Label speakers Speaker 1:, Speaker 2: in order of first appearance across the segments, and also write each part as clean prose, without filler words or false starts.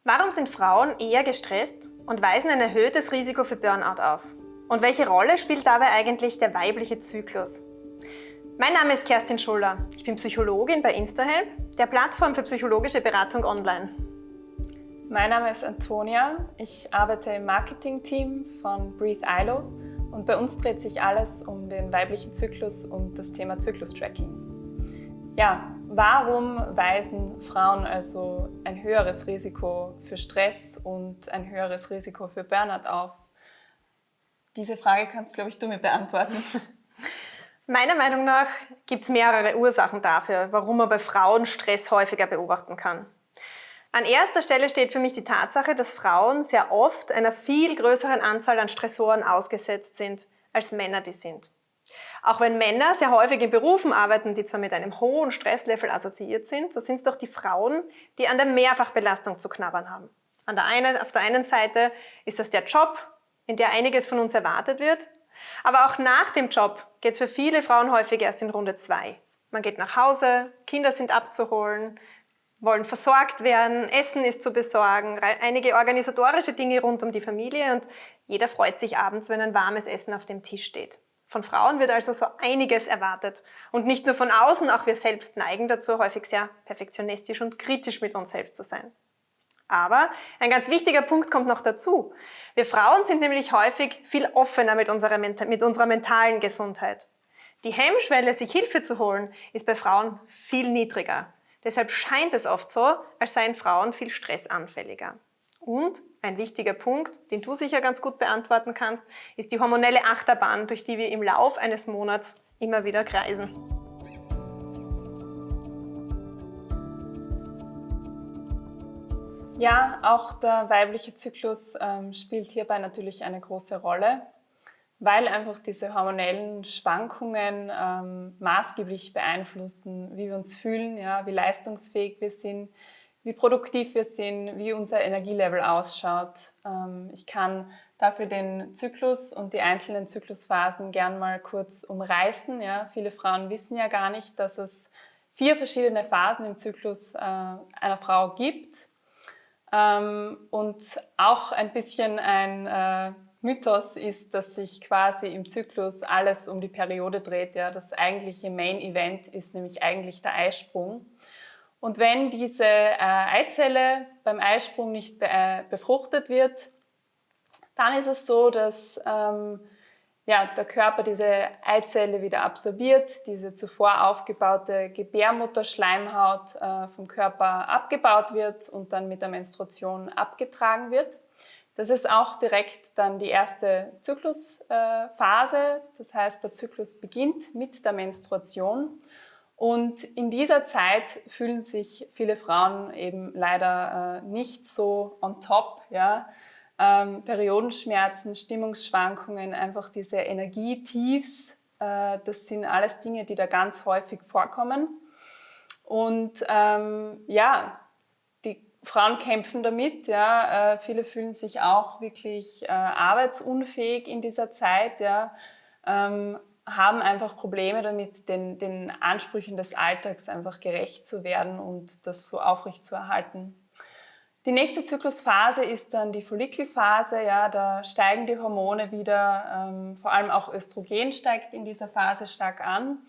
Speaker 1: Warum sind Frauen eher gestresst und weisen ein erhöhtes Risiko für Burnout auf? Und welche Rolle spielt dabei eigentlich der weibliche Zyklus? Mein Name ist Kerstin Schuller. Ich bin Psychologin bei InstaHelp, der Plattform für psychologische Beratung online.
Speaker 2: Mein Name ist Antonia. Ich arbeite im Marketing-Team von Breathe ILO und bei uns dreht sich alles um den weiblichen Zyklus und das Thema Zyklus-Tracking. Ja, warum weisen Frauen also ein höheres Risiko für Stress und ein höheres Risiko für Burnout auf? Diese Frage kannst, glaube ich, du mir beantworten.
Speaker 1: Meiner Meinung nach gibt es mehrere Ursachen dafür, warum man bei Frauen Stress häufiger beobachten kann. An erster Stelle steht für mich die Tatsache, dass Frauen sehr oft einer viel größeren Anzahl an Stressoren ausgesetzt sind, als Männer die sind. Auch wenn Männer sehr häufig in Berufen arbeiten, die zwar mit einem hohen Stresslevel assoziiert sind, so sind es doch die Frauen, die an der Mehrfachbelastung zu knabbern haben. Auf der einen Seite ist das der Job, in der einiges von uns erwartet wird, aber auch nach dem Job geht es für viele Frauen häufig erst in Runde 2. Man geht nach Hause, Kinder sind abzuholen, wollen versorgt werden, Essen ist zu besorgen, einige organisatorische Dinge rund um die Familie und jeder freut sich abends, wenn ein warmes Essen auf dem Tisch steht. Von Frauen wird also so einiges erwartet. Und nicht nur von außen, auch wir selbst neigen dazu, häufig sehr perfektionistisch und kritisch mit uns selbst zu sein. Aber ein ganz wichtiger Punkt kommt noch dazu. Wir Frauen sind nämlich häufig viel offener mit unserer mentalen Gesundheit. Die Hemmschwelle, sich Hilfe zu holen, ist bei Frauen viel niedriger. Deshalb scheint es oft so, als seien Frauen viel stressanfälliger. Und ein wichtiger Punkt, den du sicher ganz gut beantworten kannst, ist die hormonelle Achterbahn, durch die wir im Lauf eines Monats immer wieder kreisen.
Speaker 2: Ja, auch der weibliche Zyklus spielt hierbei natürlich eine große Rolle, weil einfach diese hormonellen Schwankungen maßgeblich beeinflussen, wie wir uns fühlen, ja, wie leistungsfähig wir sind, wie produktiv wir sind, wie unser Energielevel ausschaut. Ich kann dafür den Zyklus und die einzelnen Zyklusphasen gern mal kurz umreißen. Ja. Viele Frauen wissen ja gar nicht, dass es 4 verschiedene Phasen im Zyklus einer Frau gibt. Und auch ein bisschen ein Mythos ist, dass sich quasi im Zyklus alles um die Periode dreht. Ja. Das eigentliche Main Event ist nämlich eigentlich der Eisprung. Und wenn diese Eizelle beim Eisprung nicht befruchtet wird, dann ist es so, dass der Körper diese Eizelle wieder absorbiert, diese zuvor aufgebaute Gebärmutterschleimhaut vom Körper abgebaut wird und dann mit der Menstruation abgetragen wird. Das ist auch direkt dann die erste Zyklusphase, das heißt, der Zyklus beginnt mit der Menstruation. Und in dieser Zeit fühlen sich viele Frauen eben leider nicht so on top. Ja? Periodenschmerzen, Stimmungsschwankungen, einfach diese Energietiefs, das sind alles Dinge, die da ganz häufig vorkommen. Und die Frauen kämpfen damit. Ja? Viele fühlen sich auch wirklich arbeitsunfähig in dieser Zeit. Ja? Haben einfach Probleme damit, den Ansprüchen des Alltags einfach gerecht zu werden und das so aufrecht zu erhalten. Die nächste Zyklusphase ist dann die Follikelphase. Ja, da steigen die Hormone wieder, vor allem auch Östrogen steigt in dieser Phase stark an.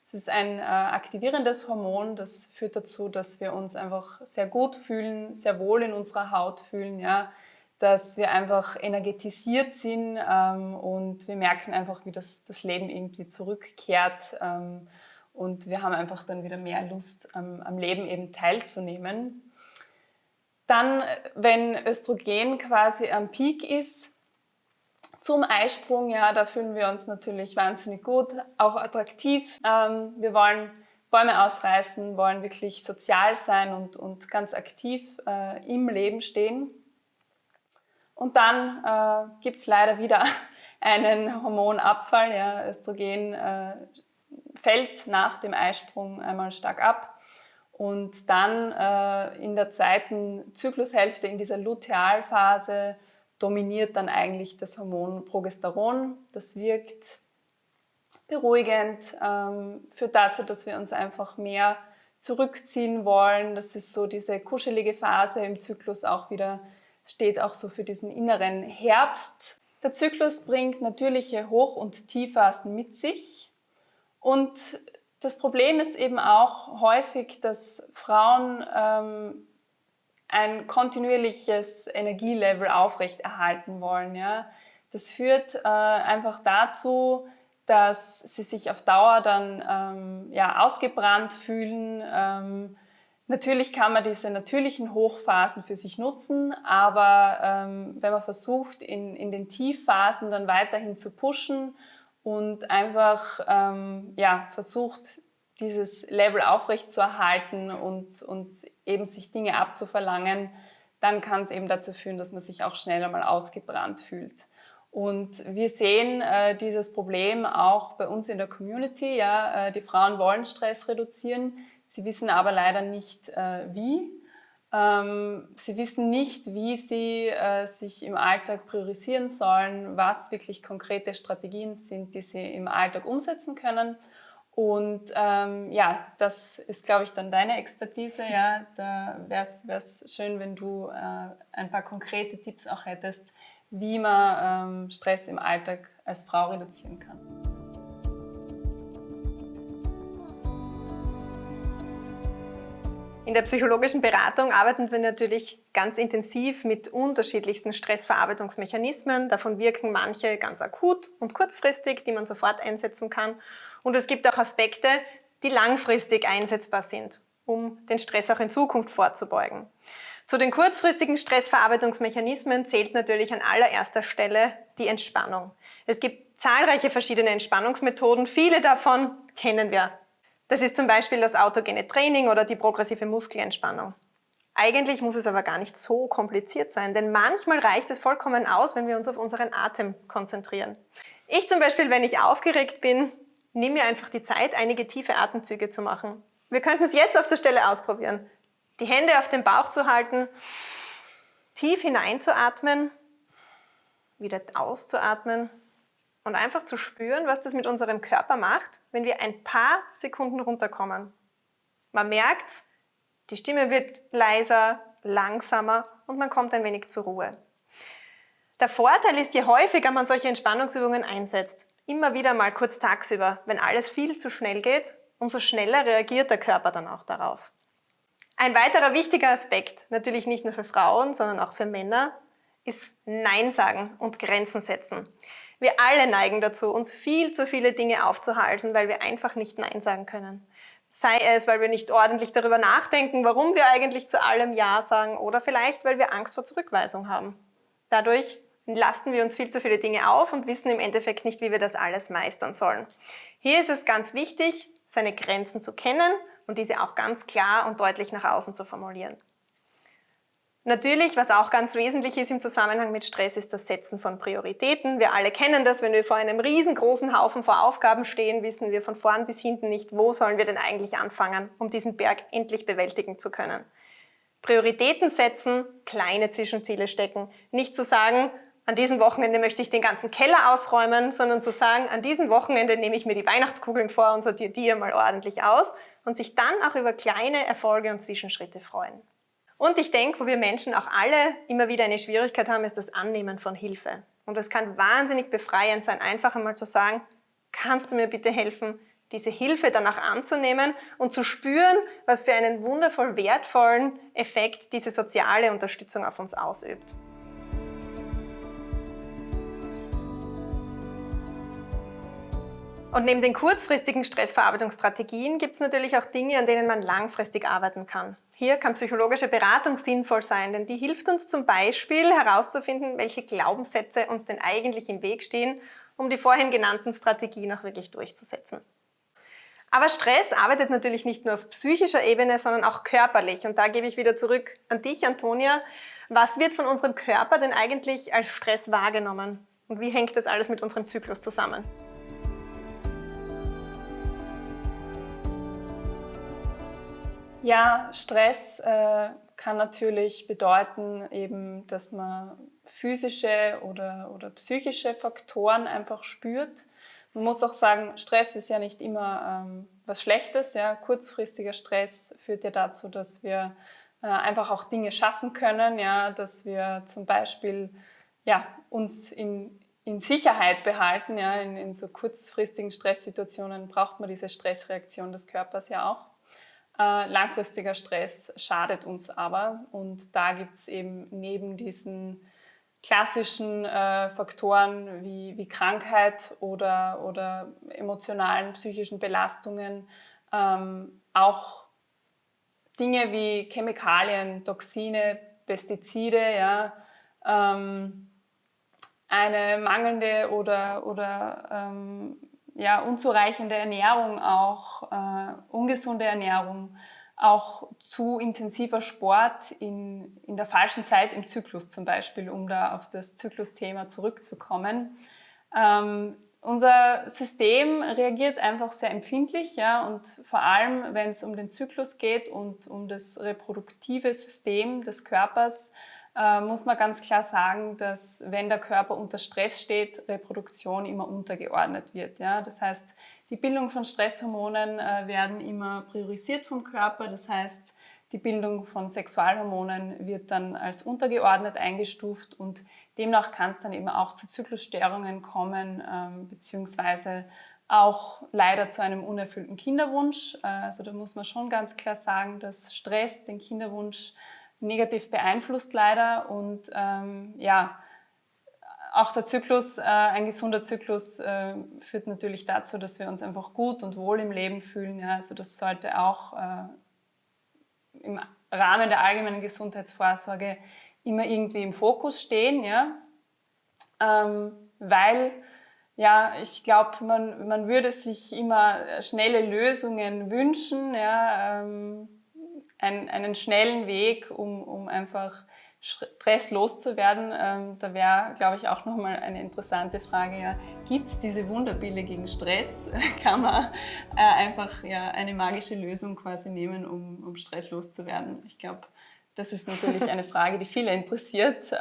Speaker 2: Es ist ein aktivierendes Hormon, das führt dazu, dass wir uns einfach sehr gut fühlen, sehr wohl in unserer Haut fühlen, ja, dass wir einfach energetisiert sind und wir merken einfach, wie das Leben irgendwie zurückkehrt und wir haben einfach dann wieder mehr Lust, am Leben eben teilzunehmen. Dann, wenn Östrogen quasi am Peak ist, zum Eisprung, ja, da fühlen wir uns natürlich wahnsinnig gut, auch attraktiv. Wir wollen Bäume ausreißen, wollen wirklich sozial sein und ganz aktiv im Leben stehen. Und dann gibt es leider wieder einen Hormonabfall. Ja. Östrogen fällt nach dem Eisprung einmal stark ab. Und dann in der zweiten Zyklushälfte, in dieser Lutealphase, dominiert dann eigentlich das Hormon Progesteron. Das wirkt beruhigend, führt dazu, dass wir uns einfach mehr zurückziehen wollen. Das ist so diese kuschelige Phase im Zyklus auch wieder, steht auch so für diesen inneren Herbst. Der Zyklus bringt natürliche Hoch- und Tiefphasen mit sich. Und das Problem ist eben auch häufig, dass Frauen ein kontinuierliches Energielevel aufrechterhalten wollen. Ja? Das führt einfach dazu, dass sie sich auf Dauer dann ausgebrannt fühlen. Natürlich kann man diese natürlichen Hochphasen für sich nutzen, aber wenn man versucht, in den Tiefphasen dann weiterhin zu pushen und einfach versucht, dieses Level aufrechtzuerhalten und eben sich Dinge abzuverlangen, dann kann es eben dazu führen, dass man sich auch schneller mal ausgebrannt fühlt. Und wir sehen dieses Problem auch bei uns in der Community. Ja, die Frauen wollen Stress reduzieren, sie wissen aber leider nicht wie. Sie wissen nicht, wie sie sich im Alltag priorisieren sollen, was wirklich konkrete Strategien sind, die sie im Alltag umsetzen können. Und das ist, glaube ich, dann deine Expertise. Ja, da wäre es schön, wenn du ein paar konkrete Tipps auch hättest, wie man Stress im Alltag als Frau reduzieren kann.
Speaker 1: In der psychologischen Beratung arbeiten wir natürlich ganz intensiv mit unterschiedlichsten Stressverarbeitungsmechanismen. Davon wirken manche ganz akut und kurzfristig, die man sofort einsetzen kann. Und es gibt auch Aspekte, die langfristig einsetzbar sind, um den Stress auch in Zukunft vorzubeugen. Zu den kurzfristigen Stressverarbeitungsmechanismen zählt natürlich an allererster Stelle die Entspannung. Es gibt zahlreiche verschiedene Entspannungsmethoden, viele davon kennen wir. Das ist zum Beispiel das autogene Training oder die progressive Muskelentspannung. Eigentlich muss es aber gar nicht so kompliziert sein, denn manchmal reicht es vollkommen aus, wenn wir uns auf unseren Atem konzentrieren. Ich zum Beispiel, wenn ich aufgeregt bin, nehme mir einfach die Zeit, einige tiefe Atemzüge zu machen. Wir könnten es jetzt auf der Stelle ausprobieren. Die Hände auf den Bauch zu halten, tief hineinzuatmen, wieder auszuatmen. Und einfach zu spüren, was das mit unserem Körper macht, wenn wir ein paar Sekunden runterkommen. Man merkt's, die Stimme wird leiser, langsamer und man kommt ein wenig zur Ruhe. Der Vorteil ist, je häufiger man solche Entspannungsübungen einsetzt, immer wieder mal kurz tagsüber, wenn alles viel zu schnell geht, umso schneller reagiert der Körper dann auch darauf. Ein weiterer wichtiger Aspekt, natürlich nicht nur für Frauen, sondern auch für Männer, ist Nein sagen und Grenzen setzen. Wir alle neigen dazu, uns viel zu viele Dinge aufzuhalsen, weil wir einfach nicht Nein sagen können. Sei es, weil wir nicht ordentlich darüber nachdenken, warum wir eigentlich zu allem Ja sagen, oder vielleicht, weil wir Angst vor Zurückweisung haben. Dadurch lasten wir uns viel zu viele Dinge auf und wissen im Endeffekt nicht, wie wir das alles meistern sollen. Hier ist es ganz wichtig, seine Grenzen zu kennen und diese auch ganz klar und deutlich nach außen zu formulieren. Natürlich, was auch ganz wesentlich ist im Zusammenhang mit Stress, ist das Setzen von Prioritäten. Wir alle kennen das, wenn wir vor einem riesengroßen Haufen vor Aufgaben stehen, wissen wir von vorn bis hinten nicht, wo sollen wir denn eigentlich anfangen, um diesen Berg endlich bewältigen zu können. Prioritäten setzen, kleine Zwischenziele stecken. Nicht zu sagen, an diesem Wochenende möchte ich den ganzen Keller ausräumen, sondern zu sagen, an diesem Wochenende nehme ich mir die Weihnachtskugeln vor und sortiere die mal ordentlich aus und sich dann auch über kleine Erfolge und Zwischenschritte freuen. Und ich denke, wo wir Menschen auch alle immer wieder eine Schwierigkeit haben, ist das Annehmen von Hilfe. Und es kann wahnsinnig befreiend sein, einfach einmal zu sagen, kannst du mir bitte helfen, diese Hilfe dann auch anzunehmen und zu spüren, was für einen wundervoll wertvollen Effekt diese soziale Unterstützung auf uns ausübt. Und neben den kurzfristigen Stressverarbeitungsstrategien gibt es natürlich auch Dinge, an denen man langfristig arbeiten kann. Hier kann psychologische Beratung sinnvoll sein, denn die hilft uns zum Beispiel herauszufinden, welche Glaubenssätze uns denn eigentlich im Weg stehen, um die vorhin genannten Strategien auch wirklich durchzusetzen. Aber Stress arbeitet natürlich nicht nur auf psychischer Ebene, sondern auch körperlich. Und da gebe ich wieder zurück an dich, Antonia. Was wird von unserem Körper denn eigentlich als Stress wahrgenommen? Und wie hängt das alles mit unserem Zyklus zusammen?
Speaker 2: Ja, Stress kann natürlich bedeuten, eben, dass man physische oder psychische Faktoren einfach spürt. Man muss auch sagen, Stress ist ja nicht immer was Schlechtes. Ja. Kurzfristiger Stress führt ja dazu, dass wir einfach auch Dinge schaffen können, ja, dass wir zum Beispiel uns in Sicherheit behalten. Ja. In so kurzfristigen Stresssituationen braucht man diese Stressreaktion des Körpers ja auch. Langfristiger Stress schadet uns aber, und da gibt es eben neben diesen klassischen Faktoren wie Krankheit oder emotionalen, psychischen Belastungen auch Dinge wie Chemikalien, Toxine, Pestizide, ja, eine mangelnde oder unzureichende Ernährung auch, ungesunde Ernährung, auch zu intensiver Sport in der falschen Zeit im Zyklus zum Beispiel, um da auf das Zyklusthema zurückzukommen. Unser System reagiert einfach sehr empfindlich, ja, und vor allem, wenn es um den Zyklus geht und um das reproduktive System des Körpers, muss man ganz klar sagen, dass, wenn der Körper unter Stress steht, Reproduktion immer untergeordnet wird. Ja? Das heißt, die Bildung von Stresshormonen werden immer priorisiert vom Körper. Das heißt, die Bildung von Sexualhormonen wird dann als untergeordnet eingestuft, und demnach kann es dann eben auch zu Zyklusstörungen kommen, beziehungsweise auch leider zu einem unerfüllten Kinderwunsch. Also da muss man schon ganz klar sagen, dass Stress den Kinderwunsch negativ beeinflusst leider, und auch der Zyklus, ein gesunder Zyklus führt natürlich dazu, dass wir uns einfach gut und wohl im Leben fühlen. Ja. Also das sollte auch im Rahmen der allgemeinen Gesundheitsvorsorge immer irgendwie im Fokus stehen, ja. Weil ich glaube, man würde sich immer schnelle Lösungen wünschen, ja, einen schnellen Weg, um einfach Stress loszuwerden. Da wäre, glaube ich, auch nochmal eine interessante Frage, ja, gibt es diese Wunderpille gegen Stress? Kann man einfach eine magische Lösung quasi nehmen, um Stress loszuwerden? Ich glaube, das ist natürlich eine Frage, die viele interessiert.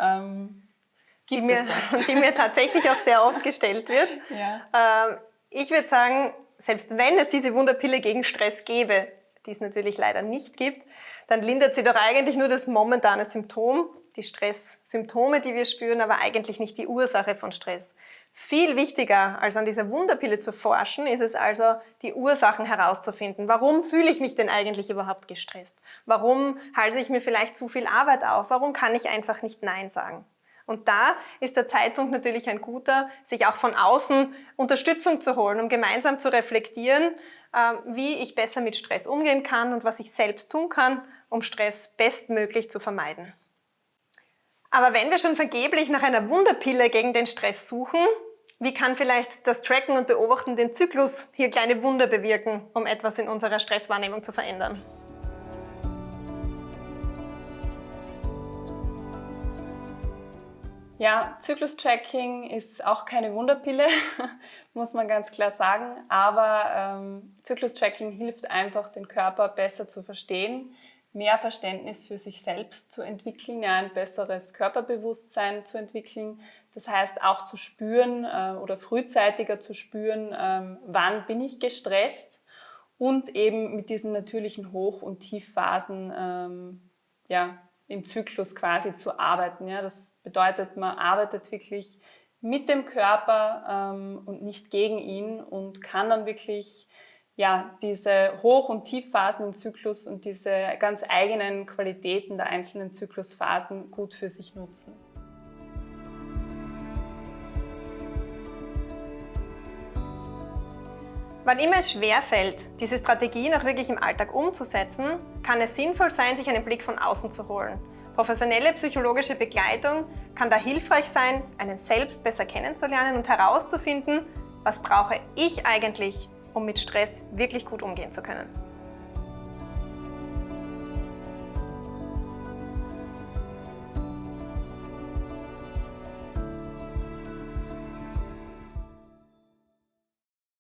Speaker 1: Die mir tatsächlich auch sehr oft gestellt wird. Ja. Ich würde sagen, selbst wenn es diese Wunderpille gegen Stress gäbe, die es natürlich leider nicht gibt, dann lindert sie doch eigentlich nur das momentane Symptom, die Stresssymptome, die wir spüren, aber eigentlich nicht die Ursache von Stress. Viel wichtiger als an dieser Wunderpille zu forschen, ist es also, die Ursachen herauszufinden. Warum fühle ich mich denn eigentlich überhaupt gestresst? Warum halte ich mir vielleicht zu viel Arbeit auf? Warum kann ich einfach nicht Nein sagen? Und da ist der Zeitpunkt natürlich ein guter, sich auch von außen Unterstützung zu holen, um gemeinsam zu reflektieren, wie ich besser mit Stress umgehen kann und was ich selbst tun kann, um Stress bestmöglich zu vermeiden. Aber wenn wir schon vergeblich nach einer Wunderpille gegen den Stress suchen, wie kann vielleicht das Tracken und Beobachten den Zyklus hier kleine Wunder bewirken, um etwas in unserer Stresswahrnehmung zu verändern?
Speaker 2: Ja, Zyklus-Tracking ist auch keine Wunderpille, muss man ganz klar sagen. Aber Zyklus-Tracking hilft einfach, den Körper besser zu verstehen, mehr Verständnis für sich selbst zu entwickeln, ein besseres Körperbewusstsein zu entwickeln. Das heißt auch zu spüren oder frühzeitiger zu spüren, wann bin ich gestresst, und eben mit diesen natürlichen Hoch- und Tiefphasen im Zyklus quasi zu arbeiten. Ja, das bedeutet, man arbeitet wirklich mit dem Körper und nicht gegen ihn, und kann dann wirklich diese Hoch- und Tiefphasen im Zyklus und diese ganz eigenen Qualitäten der einzelnen Zyklusphasen gut für sich nutzen.
Speaker 1: Wann immer es schwerfällt, diese Strategien auch wirklich im Alltag umzusetzen, kann es sinnvoll sein, sich einen Blick von außen zu holen. Professionelle psychologische Begleitung kann da hilfreich sein, einen selbst besser kennenzulernen und herauszufinden, was brauche ich eigentlich, um mit Stress wirklich gut umgehen zu können.